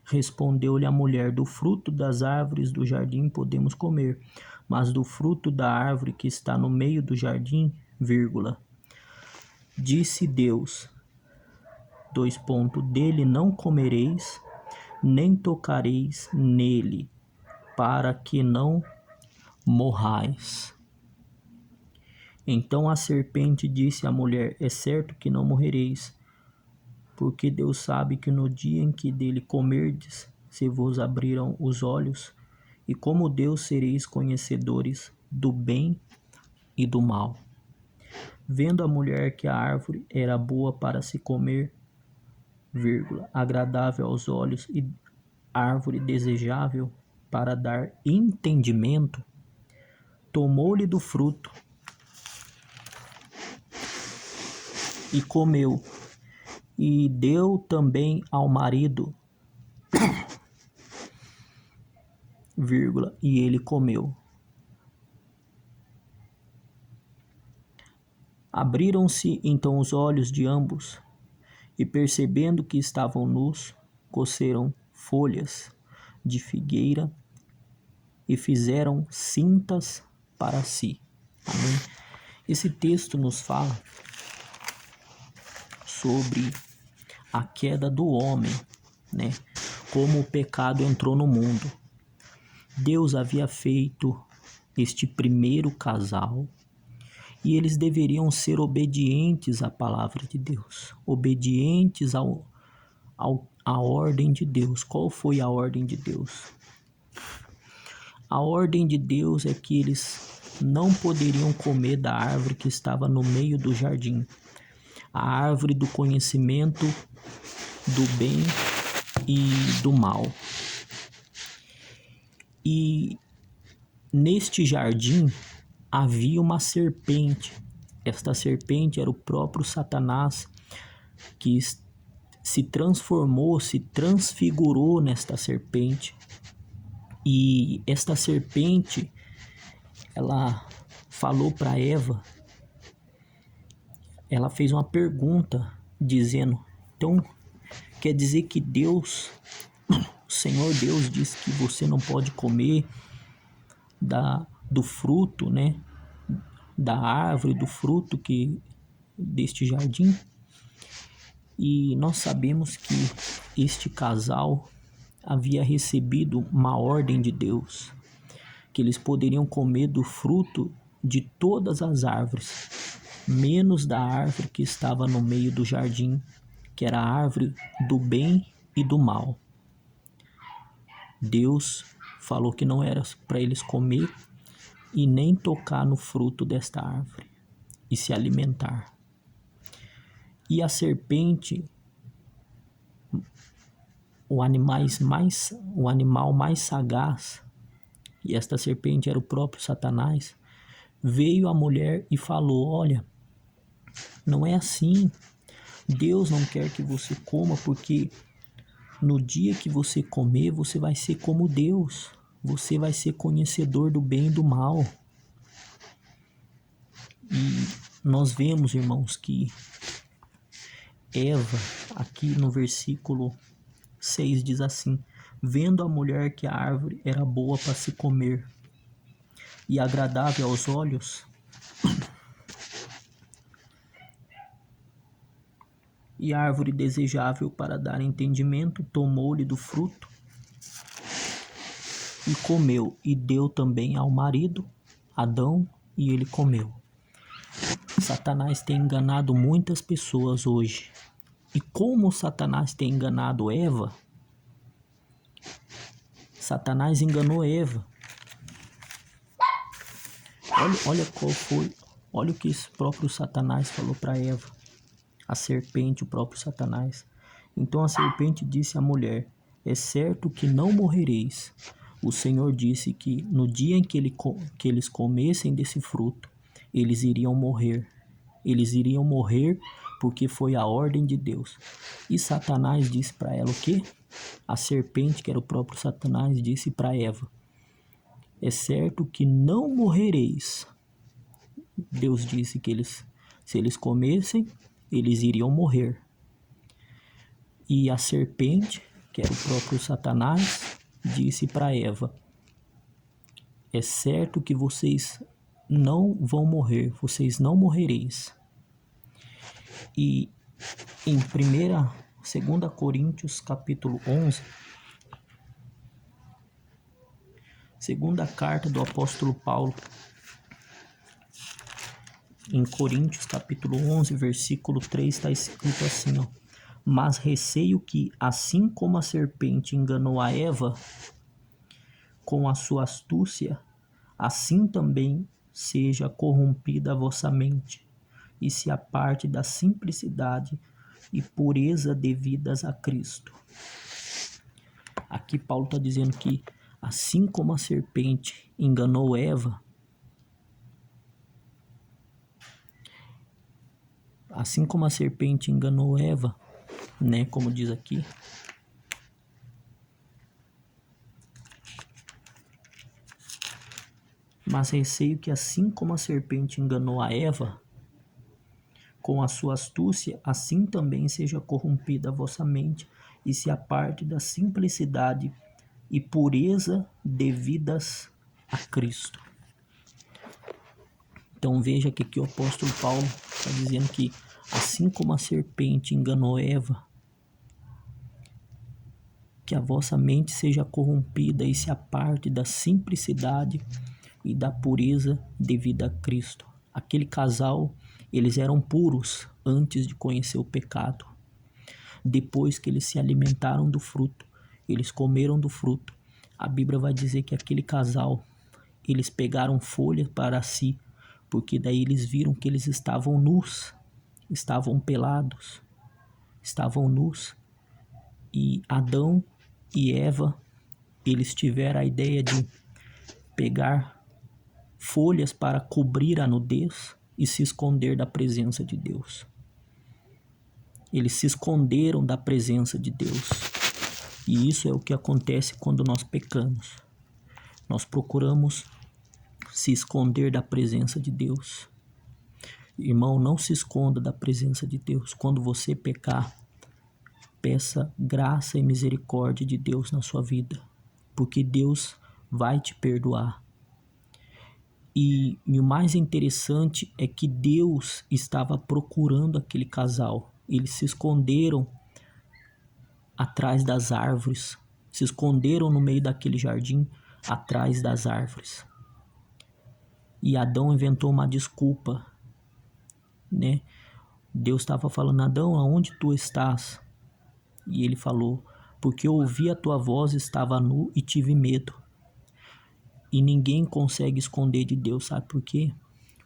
Respondeu-lhe a mulher: do fruto das árvores do jardim podemos comer, mas do fruto da árvore que está no meio do jardim, disse Deus, dele não comereis, nem tocareis nele, para que não morrais. Então a serpente disse à mulher: é certo que não morrereis, porque Deus sabe que no dia em que dele comerdes, se vos abriram os olhos, e como Deus sereis conhecedores do bem e do mal. Vendo a mulher que a árvore era boa para se comer, agradável aos olhos e árvore desejável para dar entendimento, tomou-lhe do fruto e comeu, e deu também ao marido, e ele comeu. Abriram-se então os olhos de ambos, e percebendo que estavam nus, coceram folhas de figueira e fizeram cintas para si. Amém? Esse texto nos fala sobre a queda do homem, né? Como o pecado entrou no mundo. Deus havia feito este primeiro casal e eles deveriam ser obedientes à palavra de Deus, obedientes à ordem de Deus. Qual foi a ordem de Deus? A ordem de Deus é que eles não poderiam comer da árvore que estava no meio do jardim, a árvore do conhecimento do bem e do mal. E neste jardim havia uma serpente. Esta serpente era o próprio Satanás, que se transformou, se transfigurou nesta serpente. E esta serpente, ela falou para Eva, ela fez uma pergunta dizendo: então quer dizer que Deus, o Senhor Deus, disse que você não pode comer do fruto, né, da árvore, do fruto deste jardim? E nós sabemos que este casal havia recebido uma ordem de Deus, que eles poderiam comer do fruto de todas as árvores, menos da árvore que estava no meio do jardim, que era a árvore do bem e do mal. Deus falou que não era para eles comer e nem tocar no fruto desta árvore e se alimentar. E a serpente, o animal mais sagaz, e esta serpente era o próprio Satanás, veio à mulher e falou: olha, não é assim. Deus não quer que você coma, porque no dia que você comer, você vai ser como Deus. Você vai ser conhecedor do bem e do mal. E nós vemos, irmãos, que Eva, aqui no versículo 6, diz assim: vendo a mulher que a árvore era boa para se comer e agradável aos olhos, e árvore desejável para dar entendimento, tomou-lhe do fruto e comeu, e deu também ao marido, Adão, e ele comeu. Satanás tem enganado muitas pessoas hoje. E como Satanás tem enganado Eva, Satanás enganou Eva. Olha o que esse próprio Satanás falou para Eva. A serpente, o próprio Satanás. Então a serpente disse à mulher: é certo que não morrereis. O Senhor disse que no dia em que eles comessem desse fruto, eles iriam morrer. Eles iriam morrer porque foi a ordem de Deus. E Satanás disse para ela o quê? A serpente, que era o próprio Satanás, disse para Eva: é certo que não morrereis. Deus disse que se eles comessem, eles iriam morrer. E a serpente, que era o próprio Satanás, disse para Eva: é certo que vocês não vão morrer, vocês não morrereis. E em 2 Coríntios capítulo 11, segunda carta do apóstolo Paulo, em Coríntios capítulo 11, versículo 3, está escrito assim, ó: mas receio que, assim como a serpente enganou a Eva com a sua astúcia, assim também seja corrompida a vossa mente, e se aparte da simplicidade e pureza devidas a Cristo. Aqui Paulo está dizendo que, assim como a serpente enganou Eva, né, como diz aqui, mas receio que, assim como a serpente enganou a Eva com a sua astúcia, assim também seja corrompida a vossa mente, e se aparte da simplicidade e pureza devidas a Cristo. Então veja que o apóstolo Paulo está dizendo que, assim como a serpente enganou Eva, que a vossa mente seja corrompida e se aparte da simplicidade e da pureza devida a Cristo. Aquele casal, eles eram puros antes de conhecer o pecado. Depois que eles se alimentaram do fruto, eles comeram do fruto, a Bíblia vai dizer que aquele casal, eles pegaram folhas para si, porque daí eles viram que eles estavam nus, estavam pelados, estavam nus. E Adão e Eva, eles tiveram a ideia de pegar folhas para cobrir a nudez e se esconder da presença de Deus. Eles se esconderam da presença de Deus. E isso é o que acontece quando nós pecamos. Nós procuramos se esconder da presença de Deus. Irmão, não se esconda da presença de Deus. Quando você pecar, peça graça e misericórdia de Deus na sua vida, porque Deus vai te perdoar. E o mais interessante é que Deus estava procurando aquele casal. Eles se esconderam atrás das árvores, se esconderam no meio daquele jardim, atrás das árvores. E Adão inventou uma desculpa, né? Deus estava falando: Adão, aonde tu estás? E ele falou: porque eu ouvi a tua voz, estava nu e tive medo. E ninguém consegue esconder de Deus, sabe por quê?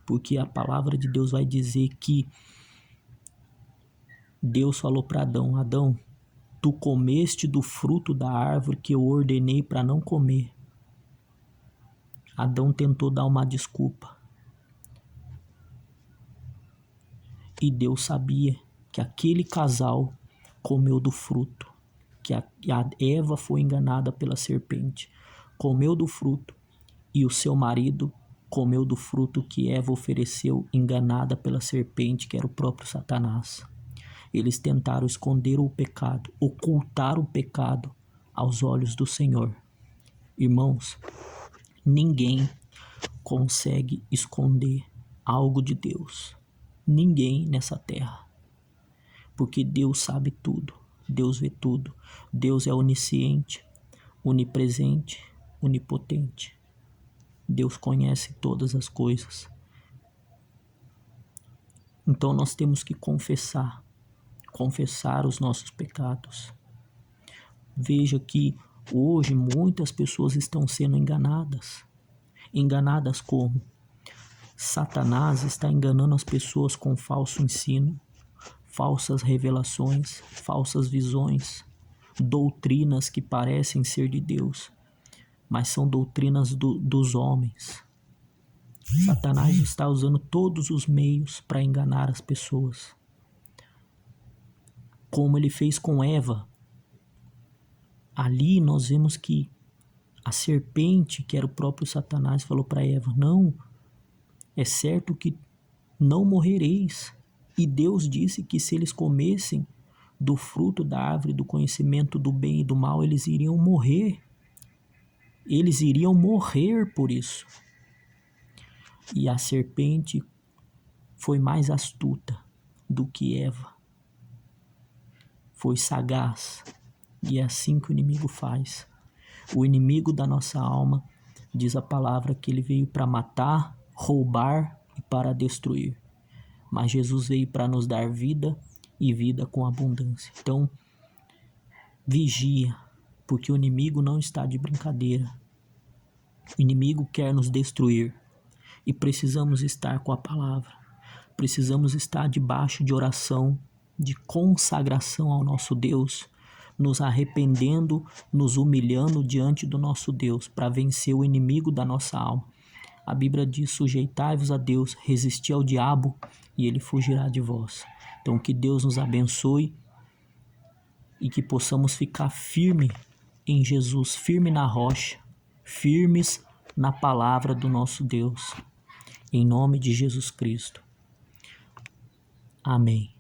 Porque a palavra de Deus vai dizer que Deus falou para Adão: Adão, tu comeste do fruto da árvore que eu ordenei para não comer. Adão tentou dar uma desculpa. E Deus sabia que aquele casal comeu do fruto, que a Eva foi enganada pela serpente, comeu do fruto, e o seu marido comeu do fruto que Eva ofereceu, enganada pela serpente, que era o próprio Satanás. Eles tentaram esconder o pecado, ocultar o pecado aos olhos do Senhor. Irmãos, ninguém consegue esconder algo de Deus. Ninguém nessa terra. Porque Deus sabe tudo. Deus vê tudo. Deus é onisciente, onipresente, onipotente. Deus conhece todas as coisas. Então nós temos que confessar os nossos pecados. Veja que hoje muitas pessoas estão sendo enganadas. Enganadas como? Satanás está enganando as pessoas com falso ensino, falsas revelações, falsas visões, doutrinas que parecem ser de Deus, mas são doutrinas dos homens. Satanás está usando todos os meios para enganar as pessoas. Como ele fez com Eva. Ali nós vemos que a serpente, que era o próprio Satanás, falou para Eva: não, é certo que não morrereis. E Deus disse que se eles comessem do fruto da árvore do conhecimento do bem e do mal, eles iriam morrer. Eles iriam morrer por isso. E a serpente foi mais astuta do que Eva. Foi sagaz. E é assim que o inimigo faz. O inimigo da nossa alma, diz a palavra que ele veio para matar, roubar e para destruir. Mas Jesus veio para nos dar vida e vida com abundância. Então, vigia, porque o inimigo não está de brincadeira. O inimigo quer nos destruir e precisamos estar com a palavra. Precisamos estar debaixo de oração, de consagração ao nosso Deus, nos arrependendo, nos humilhando diante do nosso Deus para vencer o inimigo da nossa alma. A Bíblia diz: sujeitai-vos a Deus, resisti ao diabo e ele fugirá de vós. Então que Deus nos abençoe e que possamos ficar firme em Jesus, firme na rocha, firmes na palavra do nosso Deus. Em nome de Jesus Cristo. Amém.